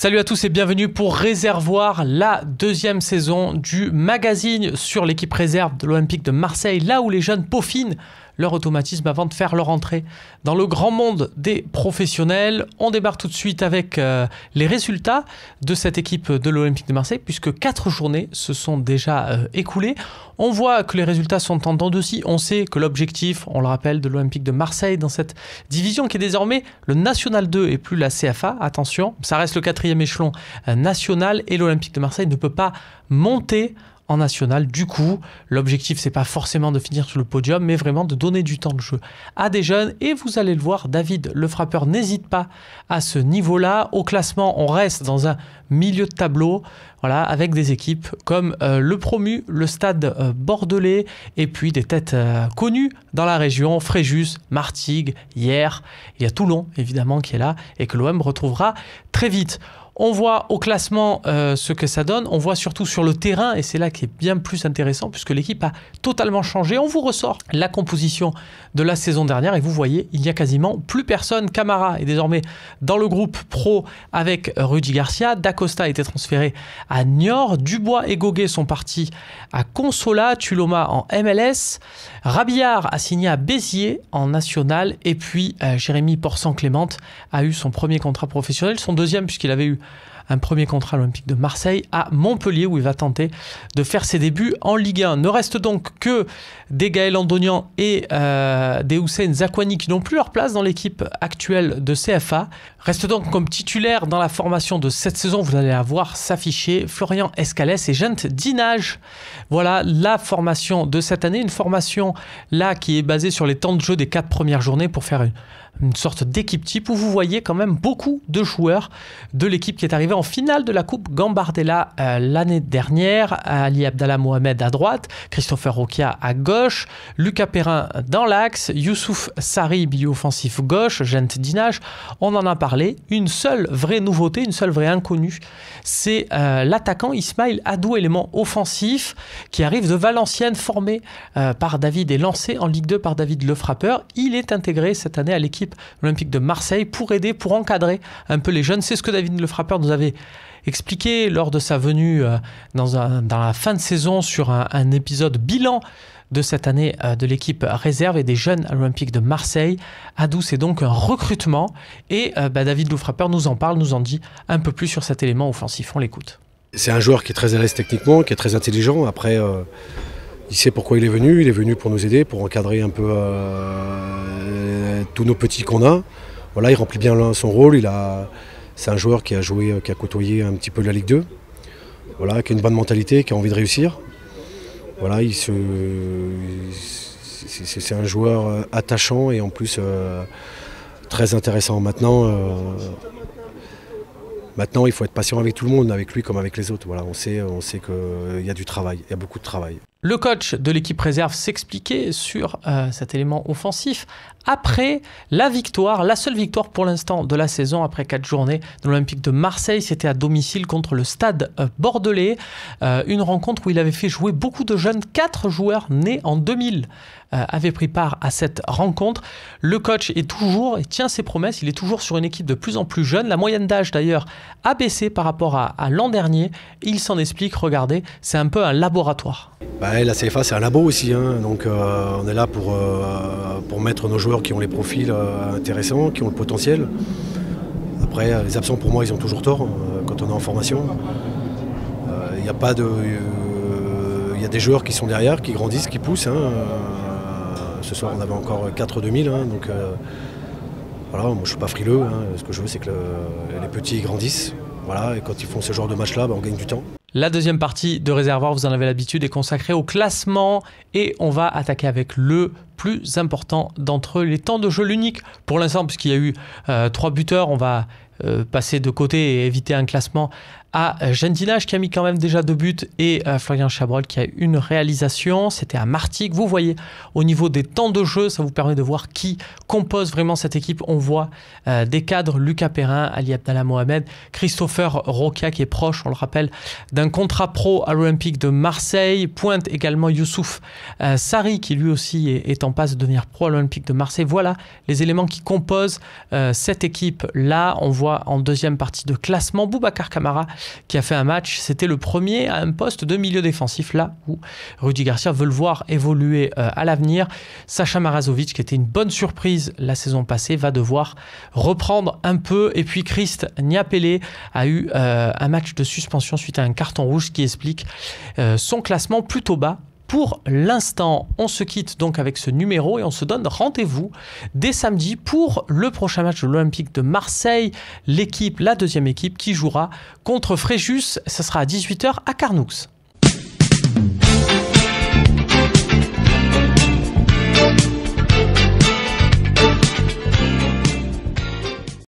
Salut à tous et bienvenue pour Réservoir, la deuxième saison du magazine sur l'équipe réserve de l'Olympique de Marseille, là où les jeunes peaufinent leur automatisme avant de faire leur entrée dans le grand monde des professionnels. On démarre tout de suite avec les résultats de cette équipe de l'Olympique de Marseille, puisque 4 journées se sont déjà écoulées. On voit que les résultats sont en dents de scie. On sait que l'objectif, on le rappelle, de l'Olympique de Marseille dans cette division qui est désormais le National 2 et plus la CFA. Attention, ça reste le 4e échelon national et l'Olympique de Marseille ne peut pas monter en national. Du coup, l'objectif, c'est pas forcément de finir sur le podium, mais vraiment de donner du temps de jeu à des jeunes. Et vous allez le voir, David le frappeur n'hésite pas à ce niveau-là. Au classement, on reste dans un milieu de tableau, voilà, avec des équipes comme le promu, le Stade Bordelais, et puis des têtes connues dans la région, Fréjus, Martigues, Hyères. Il y a Toulon, évidemment, qui est là, et que l'OM retrouvera très vite. On voit au classement ce que ça donne, on voit surtout sur le terrain, et c'est là qui est bien plus intéressant, puisque l'équipe a totalement changé. On vous ressort la composition de la saison dernière, et vous voyez, il n'y a quasiment plus personne. Camara est désormais dans le groupe pro avec Rudy Garcia, Dacosta a été transféré à Niort, Dubois et Goguet sont partis à Consola, Tuloma en MLS, Rabillard a signé à Béziers en national, et puis Jérémy Porsan-Clément a eu son premier contrat professionnel, son deuxième puisqu'il avait eu un premier contrat à l'Olympique de Marseille à Montpellier où il va tenter de faire ses débuts en Ligue 1. Ne reste donc que des Gaël Andonian et des Hussein Zakwani qui n'ont plus leur place dans l'équipe actuelle de CFA. Reste donc comme titulaire dans la formation de cette saison, vous allez la voir s'afficher, Florian Escalès et Gent Dinage. Voilà la formation de cette année, une formation là qui est basée sur les temps de jeu des 4 premières journées pour faire une sorte d'équipe type où vous voyez quand même beaucoup de joueurs de l'équipe qui est arrivée en finale de la Coupe Gambardella l'année dernière. Ali Abdallah Mohamed à droite, Christopher Roquia à gauche, Lucas Perrin dans l'axe, Youssouf Sarri, milieu offensif gauche, Gent Dinage. On en a parlé. Une seule vraie nouveauté, une seule vraie inconnue, c'est l'attaquant Ismail Adou, élément offensif qui arrive de Valenciennes, formé par David et lancé en Ligue 2 par David le frappeur. Il est intégré cette année à l'équipe olympique de Marseille pour aider, pour encadrer un peu les jeunes. C'est ce que David le frappeur nous avait expliqué lors de sa venue dans la fin de saison sur un épisode bilan de cette année de l'équipe réserve et des jeunes à l'Olympique de Marseille. Adou, c'est donc un recrutement et David le frappeur nous en parle, nous en dit un peu plus sur cet élément offensif. On l'écoute. C'est un joueur qui est très à l'aise techniquement, qui est très intelligent. Après, il sait pourquoi il est venu pour nous aider, pour encadrer un peu tous nos petits qu'on a. Voilà, il remplit bien son rôle. C'est un joueur qui a côtoyé un petit peu la Ligue 2. Voilà, qui a une bonne mentalité, qui a envie de réussir. Voilà, c'est un joueur attachant et en plus très intéressant. Maintenant, il faut être patient avec tout le monde, avec lui comme avec les autres. Voilà, on sait qu'il y a du travail, il y a beaucoup de travail. Le coach de l'équipe réserve s'expliquait sur cet élément offensif après la victoire, la seule victoire pour l'instant de la saison après 4 journées de l'Olympique de Marseille. C'était à domicile contre le Stade Bordelais. Une rencontre où il avait fait jouer beaucoup de jeunes. 4 joueurs nés en 2000 avaient pris part à cette rencontre. Le coach est toujours, et tient ses promesses, il est toujours sur une équipe de plus en plus jeune. La moyenne d'âge d'ailleurs a baissé par rapport à l'an dernier. Il s'en explique, regardez, c'est un peu un laboratoire. La CFA c'est un labo aussi, hein. Donc on est là pour mettre nos joueurs qui ont les profils intéressants, qui ont le potentiel. Après les absents pour moi ils ont toujours tort quand on est en formation. Il y a des joueurs qui sont derrière, qui grandissent, qui poussent. Hein. Ce soir on avait encore 4 2000, hein, donc voilà, moi je suis pas frileux, hein. Ce que je veux c'est que les petits grandissent. Voilà, et quand ils font ce genre de match-là, on gagne du temps. La deuxième partie de Réservoir, vous en avez l'habitude, est consacrée au classement et on va attaquer avec le plus important d'entre eux, les temps de jeu, l'unique pour l'instant, puisqu'il y a eu 3 buteurs. On va passer de côté et éviter un classement à Gendinage qui a mis quand même déjà 2 buts et Florian Chabrol qui a une réalisation. C'était à Martigues. Vous voyez au niveau des temps de jeu, ça vous permet de voir qui compose vraiment cette équipe. On voit des cadres, Lucas Perrin, Ali Abdallah Mohamed, Christopher Roca qui est proche, on le rappelle, d'un contrat pro à l'Olympique de Marseille. Pointe également Youssouf Sarri qui lui aussi est en passe de devenir pro à l'Olympique de Marseille. Voilà les éléments qui composent cette équipe-là. On voit en deuxième partie de classement Boubacar Kamara qui a fait un match. C'était le premier à un poste de milieu défensif, là où Rudy Garcia veut le voir évoluer à l'avenir. Sacha Marazovic, qui était une bonne surprise la saison passée, va devoir reprendre un peu. Et puis Christ Niapele a eu un match de suspension suite à un carton rouge, ce qui explique son classement plutôt bas. Pour l'instant, on se quitte donc avec ce numéro et on se donne rendez-vous dès samedi pour le prochain match de l'Olympique de Marseille. La deuxième équipe qui jouera contre Fréjus. Ce sera à 18h à Carnoux.